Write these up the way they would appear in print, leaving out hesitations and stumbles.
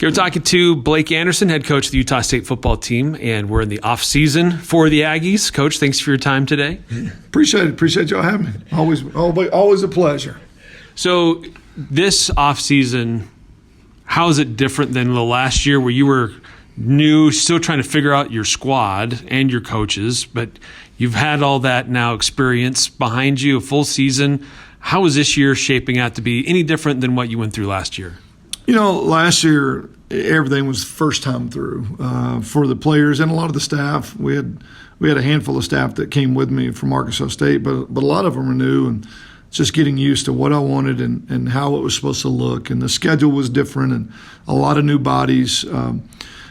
Here we're talking to Blake Anderson, head coach of the Utah State football team, and we're in the off-season for the Aggies. Coach, thanks for your time today. Appreciate it. Appreciate y'all having me. Always a pleasure. So this off-season, how is it different than the last year where you were new, still trying to figure out your squad and your coaches, but you've had all that now experience behind you, a full season. How is this year shaping out to be any different than what you went through last year? You know, last year, everything was first time through for the players and a lot of the staff. We had a handful of staff that came with me from Arkansas State, but a lot of them were new and just getting used to what I wanted and how it was supposed to look. And the schedule was different and a lot of new bodies.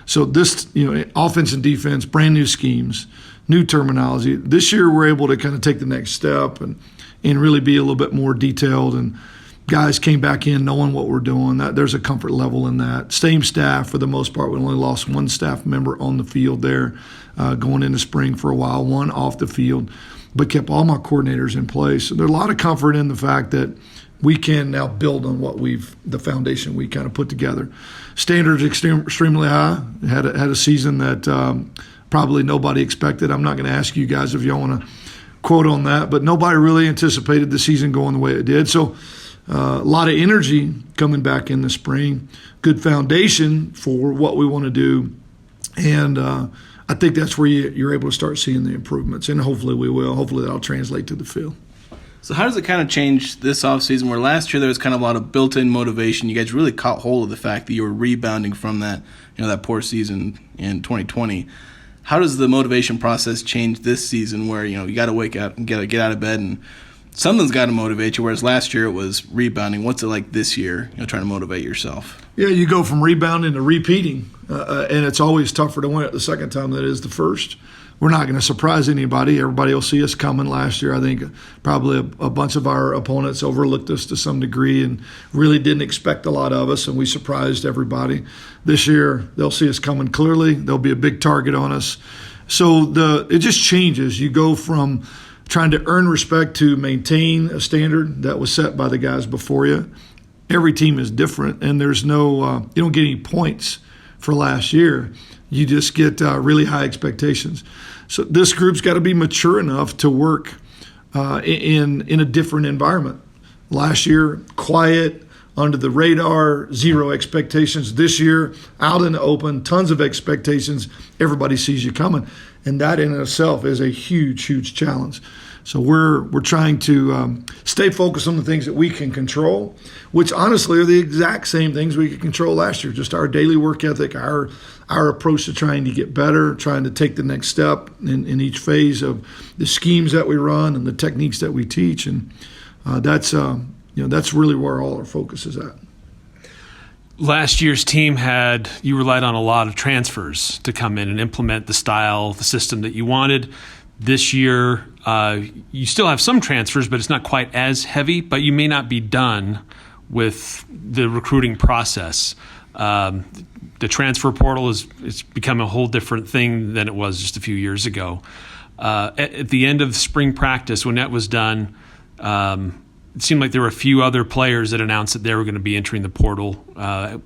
So this, offense and defense, brand new schemes, new terminology. This year we're able to kind of take the next step and really be a little bit more detailed, and guys came back in knowing what we're doing. There's a comfort level in that. Same staff for the most part. We only lost one staff member on the field there going into spring for a while, one off the field, but kept all my coordinators in place. So there's a lot of comfort in the fact that we can now build on the foundation we kind of put together. Standards extremely high. Had a season that probably nobody expected. I'm not going to ask you guys if y'all want to quote on that, but nobody really anticipated the season going the way it did. So a lot of energy coming back in the spring, good foundation for what we want to do, and I think that's where you're able to start seeing the improvements, and hopefully we will. Hopefully that'll translate to the field. So how does it kind of change this offseason, where last year there was kind of a lot of built-in motivation? You guys really caught hold of the fact that you were rebounding from that, that poor season in 2020. How does the motivation process change this season, where you got to wake up and get out of bed and something's got to motivate you, whereas last year it was rebounding? What's it like this year, trying to motivate yourself? Yeah, you go from rebounding to repeating, and it's always tougher to win it the second time than it is the first. We're not going to surprise anybody. Everybody will see us coming. Last year, I think probably a bunch of our opponents overlooked us to some degree and really didn't expect a lot of us, and we surprised everybody. This year, they'll see us coming clearly. There'll be a big target on us. So it just changes. You go from trying to earn respect to maintain a standard that was set by the guys before you. Every team is different, and there's no you don't get any points for last year. You just get really high expectations. So this group's got to be mature enough to work in a different environment. Last year, quiet, under the radar, zero expectations. This year, out in the open, tons of expectations. Everybody sees you coming. And that in itself is a huge, huge challenge. So we're trying to stay focused on the things that we can control, which honestly are the exact same things we could control last year. Just our daily work ethic, our approach to trying to get better, trying to take the next step in each phase of the schemes that we run and the techniques that we teach. And that's really where all our focus is at. Last year's team you relied on a lot of transfers to come in and implement the style, the system that you wanted. This year, you still have some transfers, but it's not quite as heavy, but you may not be done with the recruiting process. The transfer portal it's become a whole different thing than it was just a few years ago. At the end of spring practice, when that was done, it seemed like there were a few other players that announced that they were going to be entering the portal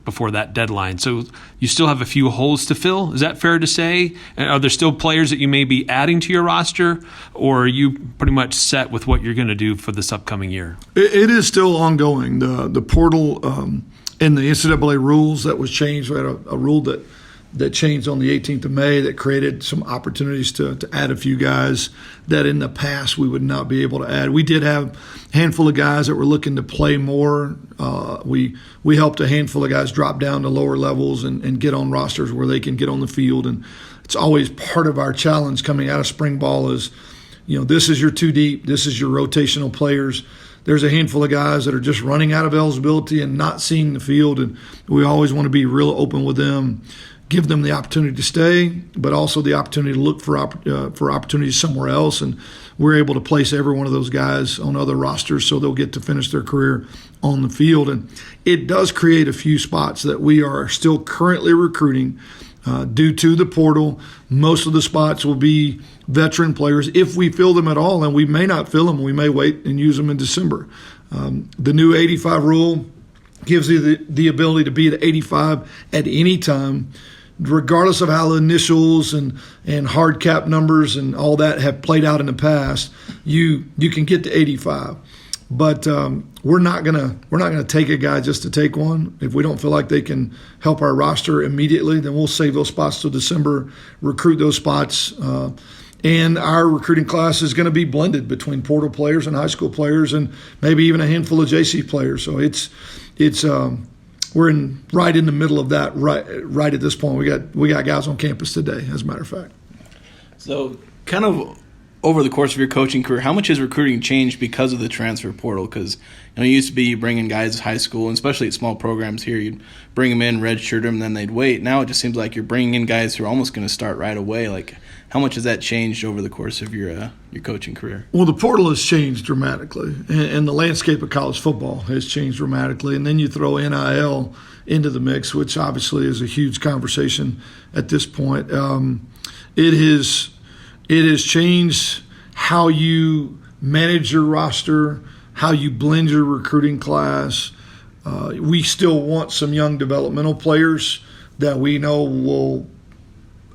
before that deadline. So you still have a few holes to fill. Is that fair to say? And are there still players that you may be adding to your roster, or are you pretty much set with what you're going to do for this upcoming year? It is still ongoing. The portal and the NCAA rules that was changed. We had a rule that changed on the 18th of May that created some opportunities to add a few guys that in the past we would not be able to add. We did have a handful of guys that were looking to play more. We helped a handful of guys drop down to lower levels and get on rosters where they can get on the field. And it's always part of our challenge coming out of spring ball is, this is your two deep, this is your rotational players. There's a handful of guys that are just running out of eligibility and not seeing the field, and we always want to be real open with them, give them the opportunity to stay, but also the opportunity to look for opportunities somewhere else. And we're able to place every one of those guys on other rosters so they'll get to finish their career on the field. And it does create a few spots that we are still currently recruiting due to the portal. Most of the spots will be veteran players if we fill them at all, and we may not fill them. We may wait and use them in December. The new 85 rule gives you the ability to be at 85 at any time, regardless of how the initials and hard cap numbers and all that have played out in the past. You can get to 85. But we're not gonna take a guy just to take one. If we don't feel like they can help our roster immediately, then we'll save those spots till December, recruit those spots, and our recruiting class is going to be blended between portal players and high school players, and maybe even a handful of JC players. So we're right in the middle of that right at this point. We got guys on campus today, as a matter of fact. So kind of over the course of your coaching career, how much has recruiting changed because of the transfer portal? Because it used to be you bring in guys at high school, and especially at small programs here, you'd bring them in, redshirt them, and then they'd wait. Now it just seems like you're bringing in guys who are almost going to start right away. Like, how much has that changed over the course of your coaching career? Well, the portal has changed dramatically, and the landscape of college football has changed dramatically. And then you throw NIL into the mix, which obviously is a huge conversation at this point. It has changed how you manage your roster, how you blend your recruiting class. We still want some young developmental players that we know will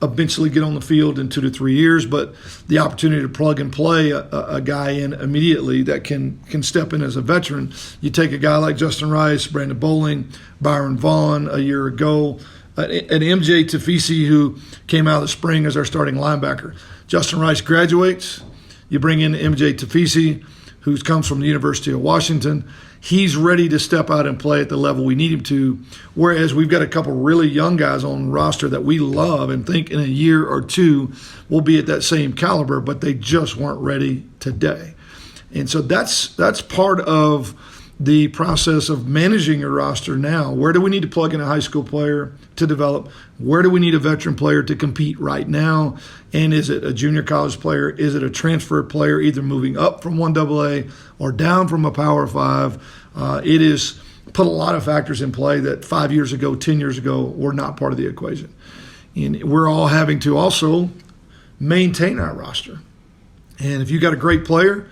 eventually get on the field in 2 to 3 years, but the opportunity to plug and play a guy in immediately that can step in as a veteran. You take a guy like Justin Rice, Brandon Bowling, Byron Vaughn a year ago, an MJ Tafisi who came out of the spring as our starting linebacker. Justin Rice graduates. You bring in MJ Tafisi, who comes from the University of Washington. He's ready to step out and play at the level we need him to, whereas we've got a couple really young guys on the roster that we love and think in a year or two will be at that same caliber, but they just weren't ready today. And so that's part of the process of managing your roster now. Where do we need to plug in a high school player to develop? Where do we need a veteran player to compete right now? And is it a junior college player? Is it a transfer player either moving up from 1AA or down from a Power 5? It is put a lot of factors in play that 5 years ago, 10 years ago, were not part of the equation. And we're all having to also maintain our roster. And if you got a great player,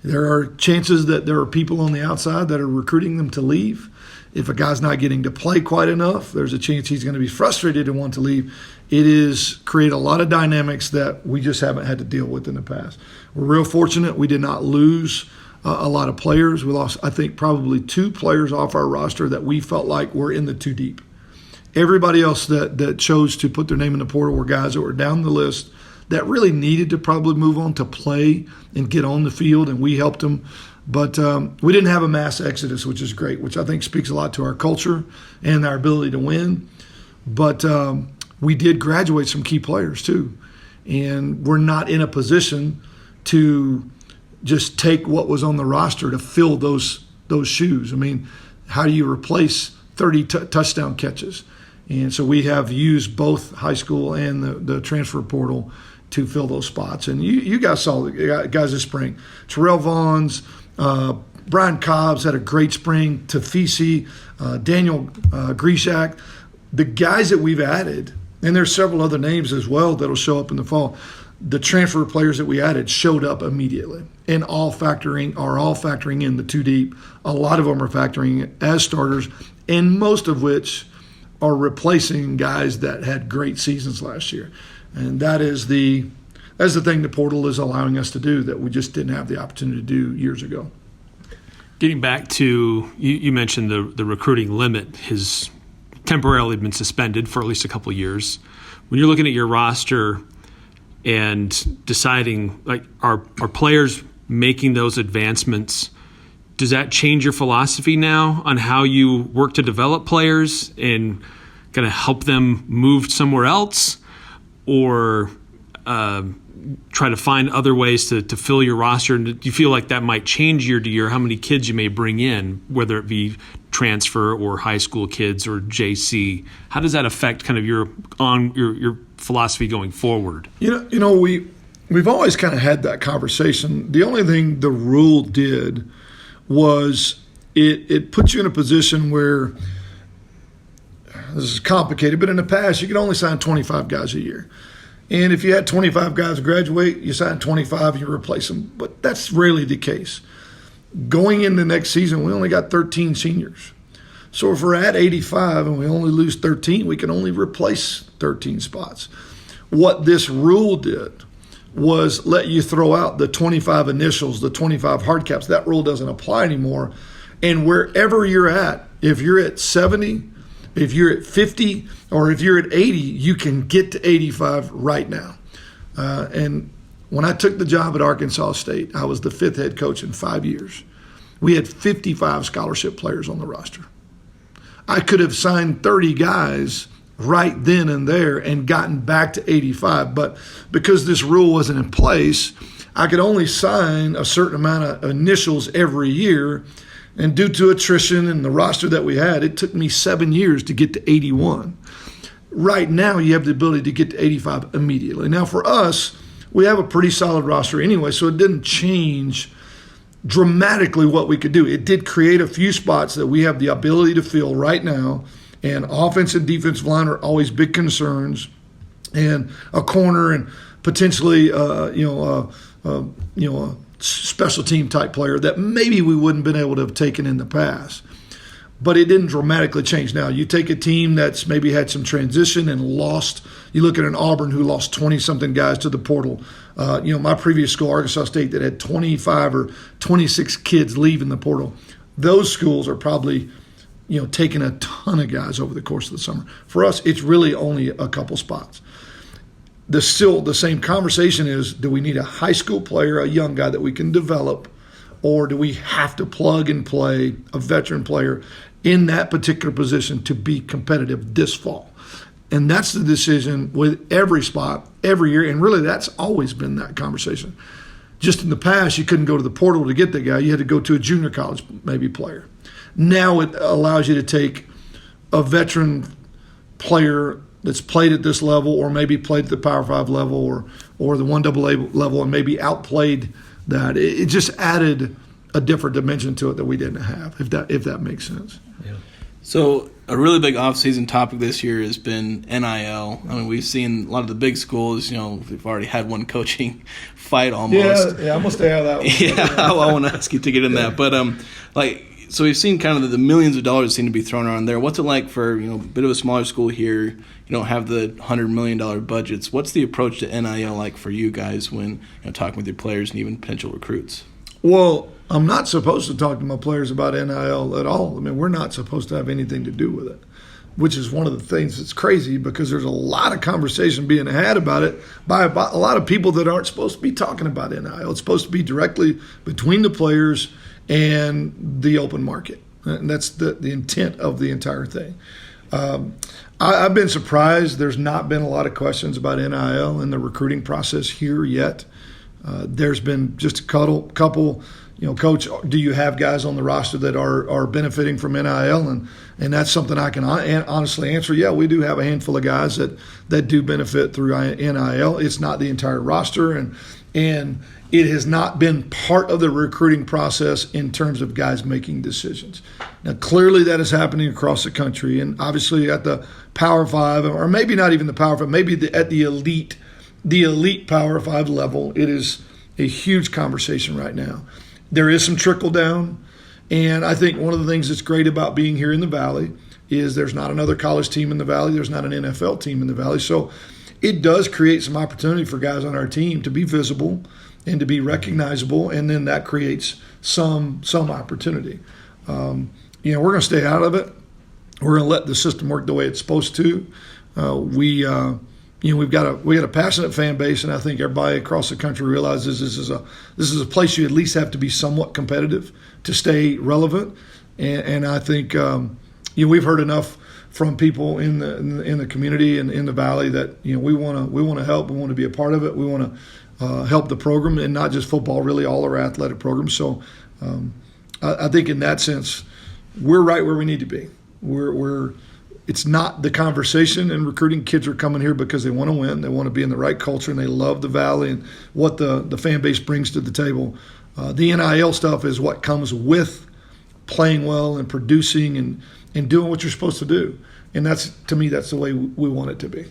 there are chances that there are people on the outside that are recruiting them to leave. If a guy's not getting to play quite enough, there's a chance he's going to be frustrated and want to leave. It is create a lot of dynamics that we just haven't had to deal with in the past. We're real fortunate we did not lose a lot of players. We lost, I think, probably 2 players off our roster that we felt like were in the too deep. Everybody else that chose to put their name in the portal were guys that were down the list that really needed to probably move on to play and get on the field, and we helped them. But we didn't have a mass exodus, which is great, which I think speaks a lot to our culture and our ability to win. But we did graduate some key players too, and we're not in a position to just take what was on the roster to fill those shoes. I mean, how do you replace 30 touchdown catches? And so we have used both high school and the transfer portal to fill those spots. And you guys saw the guys this spring. Terrell Vaughn's, Brian Cobbs had a great spring. Tafisi, Daniel Grishak. The guys that we've added, and there's several other names as well that'll show up in the fall. The transfer players that we added showed up immediately and are all factoring in the too deep. A lot of them are factoring as starters, and most of which are replacing guys that had great seasons last year. And that's the thing the portal is allowing us to do that we just didn't have the opportunity to do years ago. Getting back to, you mentioned the recruiting limit has temporarily been suspended for at least a couple of years. When you're looking at your roster and deciding, like, are players making those advancements, does that change your philosophy now on how you work to develop players and kind of help them move somewhere else, or try to find other ways to fill your roster? And do you feel like that might change year to year how many kids you may bring in, whether it be transfer or high school kids or JC? How does that affect kind of your philosophy going forward? You know, we've always kind of had that conversation. The only thing the rule did was it puts you in a position where, this is complicated, but in the past you could only sign 25 guys a year. And if you had 25 guys graduate, you sign 25, you replace them. But that's rarely the case. Going into next season, we only got 13 seniors. So if we're at 85 and we only lose 13, we can only replace 13 spots. What this rule did was let you throw out the 25 initials, the 25 hard caps. That rule doesn't apply anymore. And wherever you're at, if you're at 70, if you're at 50, or if you're at 80, you can get to 85 right now. And when I took the job at Arkansas State, I was the 5th head coach in 5 years. We had 55 scholarship players on the roster. I could have signed 30 guys right then and there and gotten back to 85, but because this rule wasn't in place, I could only sign a certain amount of initials every year, and due to attrition and the roster that we had, it took me 7 years to get to 81. Right now, you have the ability to get to 85 immediately. Now, for us, we have a pretty solid roster anyway, so it didn't change dramatically what we could do. It did create a few spots that we have the ability to fill right now, and offense and defensive line are always big concerns, and a corner and potentially a special team type player that maybe we wouldn't been able to have taken in the past. But it didn't dramatically change. Now, you take a team that's maybe had some transition and lost. You look at an Auburn who lost 20-something guys to the portal. My previous school, Arkansas State, that had 25 or 26 kids leaving the portal. Those schools are probably, taking a ton of guys over the course of the summer. For us, it's really only a couple spots. The same conversation is, do we need a high school player, a young guy that we can develop, or do we have to plug and play a veteran player in that particular position to be competitive this fall? And that's the decision with every spot, every year, and really that's always been that conversation. Just in the past, you couldn't go to the portal to get the guy. You had to go to a junior college maybe player. Now it allows you to take a veteran player that's played at this level, or maybe played at the Power 5 level, or the 1AA level, and maybe outplayed that. It just added a different dimension to it that we didn't have, if that makes sense. Yeah. So a really big offseason topic this year has been NIL. I mean, we've seen a lot of the big schools, we've already had one coaching fight almost. Yeah, I'm going to stay out of that one. Yeah, I want to ask you to get in that. But, so we've seen kind of the millions of dollars seem to be thrown around there. What's it like for, a bit of a smaller school here? You don't have the $100 million budgets. What's the approach to NIL like for you guys when talking with your players and even potential recruits? Well, I'm not supposed to talk to my players about NIL at all. I mean, we're not supposed to have anything to do with it, which is one of the things that's crazy, because there's a lot of conversation being had about it by a lot of people that aren't supposed to be talking about NIL. It's supposed to be directly between the players and the open market. And that's the intent of the entire thing. I've been surprised there's not been a lot of questions about NIL in the recruiting process here yet. There's been just a couple, Coach, do you have guys on the roster that are benefiting from NIL? And that's something I can honestly answer. Yeah, we do have a handful of guys that do benefit through NIL. It's not the entire roster, and it has not been part of the recruiting process in terms of guys making decisions. Now, clearly that is happening across the country, and obviously at the Power 5, or maybe not even the Power 5, maybe at the elite Power 5 level, it is a huge conversation right now. There is some trickle down, and I think one of the things that's great about being here in the Valley is there's not another college team in the Valley. There's not an NFL team in the Valley. So it does create some opportunity for guys on our team to be visible and to be recognizable, and then that creates some opportunity. We're going to stay out of it. We're going to let the system work the way it's supposed to. We've got a passionate fan base, and I think everybody across the country realizes this is a place you at least have to be somewhat competitive to stay relevant. And I think we've heard enough from people in the community and in the Valley that we want to help. We want to be a part of it. We want to help the program, and not just football, really all our athletic programs. So I think in that sense, we're right where we need to be. It's not the conversation in recruiting. Kids are coming here because they want to win. They want to be in the right culture, and they love the Valley and what the fan base brings to the table. The NIL stuff is what comes with playing well and producing and doing what you're supposed to do. And that's, to me, that's the way we want it to be.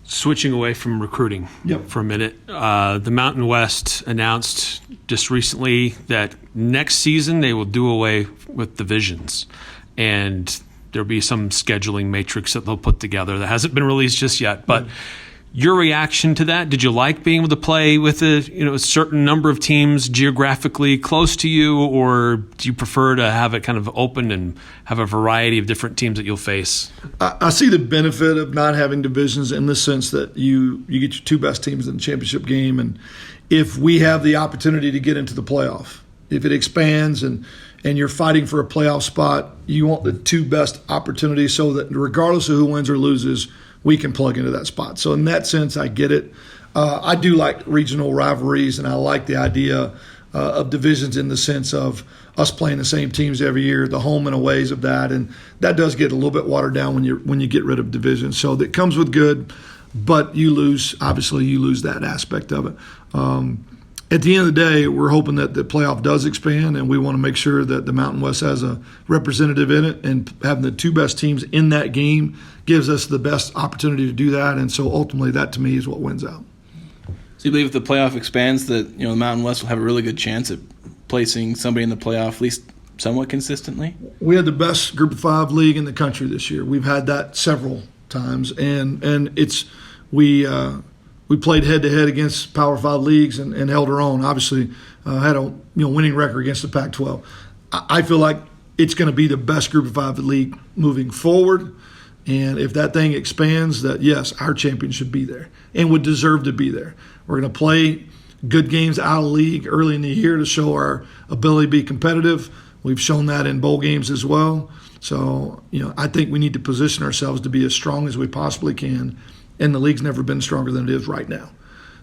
Switching away from recruiting for a minute, the Mountain West announced just recently that next season they will do away with divisions. and there'll be some scheduling matrix that they'll put together that hasn't been released just yet. But your reaction to that? Did you like being able to play with a certain number of teams geographically close to you, or do you prefer to have it kind of open and have a variety of different teams that you'll face? I see the benefit of not having divisions in the sense that you get your two best teams in the championship game, and if we have the opportunity to get into the playoff, if it expands and you're fighting for a playoff spot, you want the two best opportunities so that regardless of who wins or loses, we can plug into that spot. So in that sense, I get it. I do like regional rivalries, and I like the idea of divisions in the sense of us playing the same teams every year, the home and aways of that, and that does get a little bit watered down when you get rid of divisions. So that comes with good, but you lose that aspect of it. At the end of the day, we're hoping that the playoff does expand, and we want to make sure that the Mountain West has a representative in it, and having the two best teams in that game gives us the best opportunity to do that. And so ultimately that to me is what wins out. So you believe if the playoff expands that the Mountain West will have a really good chance at placing somebody in the playoff at least somewhat consistently? We had the best Group of 5 league in the country this year. We've had that several times, and it's we played head-to-head against Power 5 leagues and held our own. Obviously, had a winning record against the Pac-12. I feel like it's going to be the best Group of 5 league moving forward. And if that thing expands, that yes, our champion should be there and would deserve to be there. We're going to play good games out of the league early in the year to show our ability to be competitive. We've shown that in bowl games as well. So, I think we need to position ourselves to be as strong as we possibly can. And the league's never been stronger than it is right now.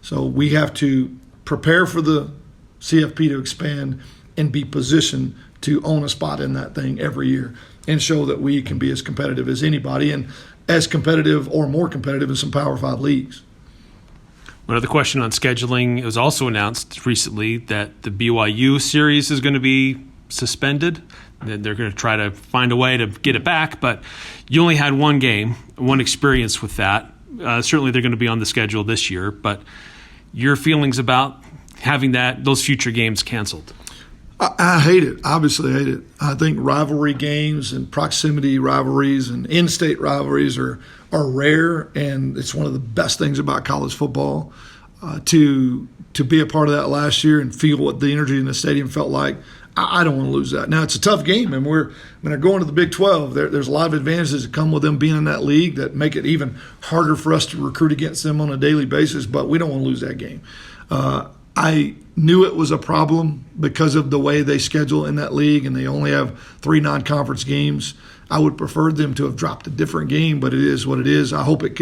So we have to prepare for the CFP to expand and be positioned to own a spot in that thing every year and show that we can be as competitive as anybody and as competitive or more competitive in some Power 5 leagues. One other question on scheduling. It was also announced recently that the BYU series is going to be suspended. They're going to try to find a way to get it back, but you only had one game, one experience with that. Certainly they're going to be on the schedule this year, but your feelings about having those future games canceled? I hate it. Obviously hate it. I think rivalry games and proximity rivalries and in-state rivalries are rare, and it's one of the best things about college football. To be a part of that last year and feel what the energy in the stadium felt like, I don't want to lose that. Now, it's a tough game, and when they're going to the Big 12, there's a lot of advantages that come with them being in that league that make it even harder for us to recruit against them on a daily basis, but we don't want to lose that game. I knew it was a problem because of the way they schedule in that league, and they only have 3 non-conference games. I would prefer them to have dropped a different game, but it is what it is. I hope it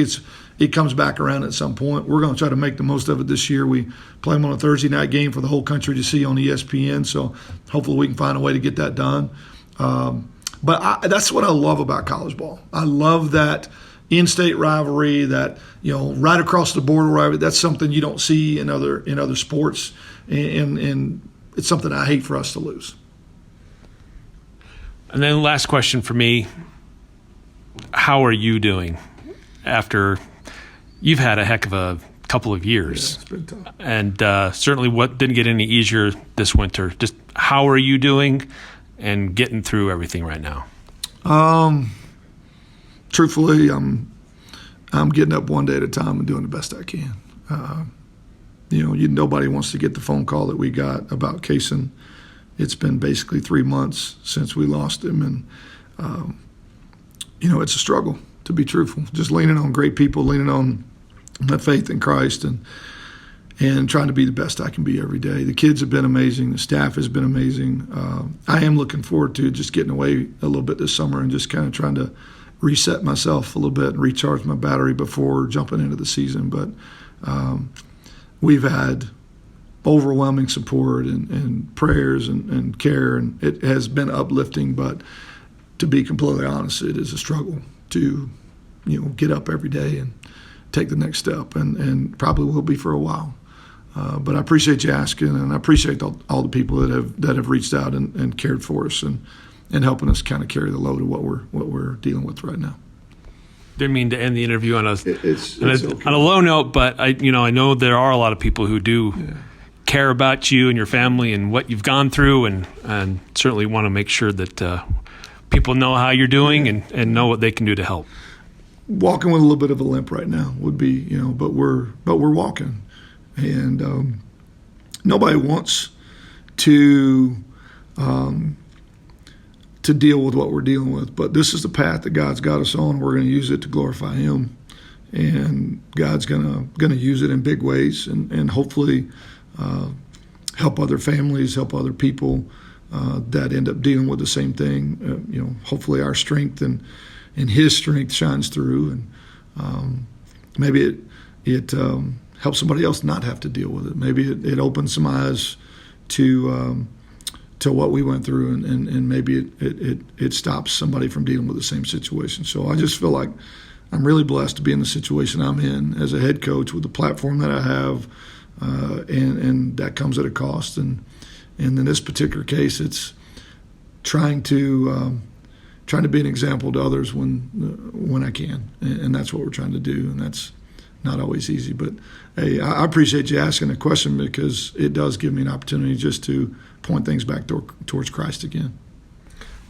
comes back around at some point. We're going to try to make the most of it this year. We play them on a Thursday night game for the whole country to see on ESPN, so hopefully we can find a way to get that done. But that's what I love about college ball. I love that in-state rivalry, that right across the border rivalry. That's something you don't see in other sports, and it's something I hate for us to lose. And then last question for me, how are you doing after you've had a heck of a couple of years? Yeah, it's been tough. And certainly what didn't get any easier this winter. Just how are you doing and getting through everything right now? Truthfully, I'm getting up one day at a time and doing the best I can. Nobody wants to get the phone call that we got about Kaysen. It's been basically 3 months since we lost him, and it's a struggle, to be truthful. Just leaning on great people, leaning on my faith in Christ, and trying to be the best I can be every day. The kids have been amazing. The staff has been amazing. I am looking forward to just getting away a little bit this summer and just kind of trying to reset myself a little bit and recharge my battery before jumping into the season. But we've had overwhelming support and prayers and care, and it has been uplifting. But to be completely honest, it is a struggle to get up every day and take the next step, and probably will be for a while. But I appreciate you asking, and I appreciate all the people that have reached out and cared for us and helping us kind of carry the load of what we're dealing with right now. Didn't mean to end the interview on it's on a low note, but I know there are a lot of people who do care about you and your family and what you've gone through, and certainly want to make sure that people know how you're doing and know what they can do to help. Walking with a little bit of a limp right now would be, but we're walking, and nobody wants to deal with what we're dealing with. But this is the path that God's got us on. We're going to use it to glorify Him, and God's going to use it in big ways, and hopefully help other families, help other people that end up dealing with the same thing. Hopefully our strength and His strength shines through, and maybe it helps somebody else not have to deal with it. Maybe it opens some eyes to what we went through, and maybe it stops somebody from dealing with the same situation. So I just feel like I'm really blessed to be in the situation I'm in as a head coach with the platform that I have, and that comes at a cost. And in this particular case, it's trying to be an example to others when I can, and that's what we're trying to do, and that's not always easy. But hey, I appreciate you asking the question, because it does give me an opportunity just to point things back towards Christ again.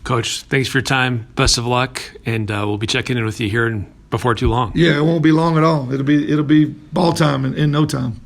Coach, thanks for your time. Best of luck, and we'll be checking in with you here before too long. Yeah, it won't be long at all. It'll be ball time in no time.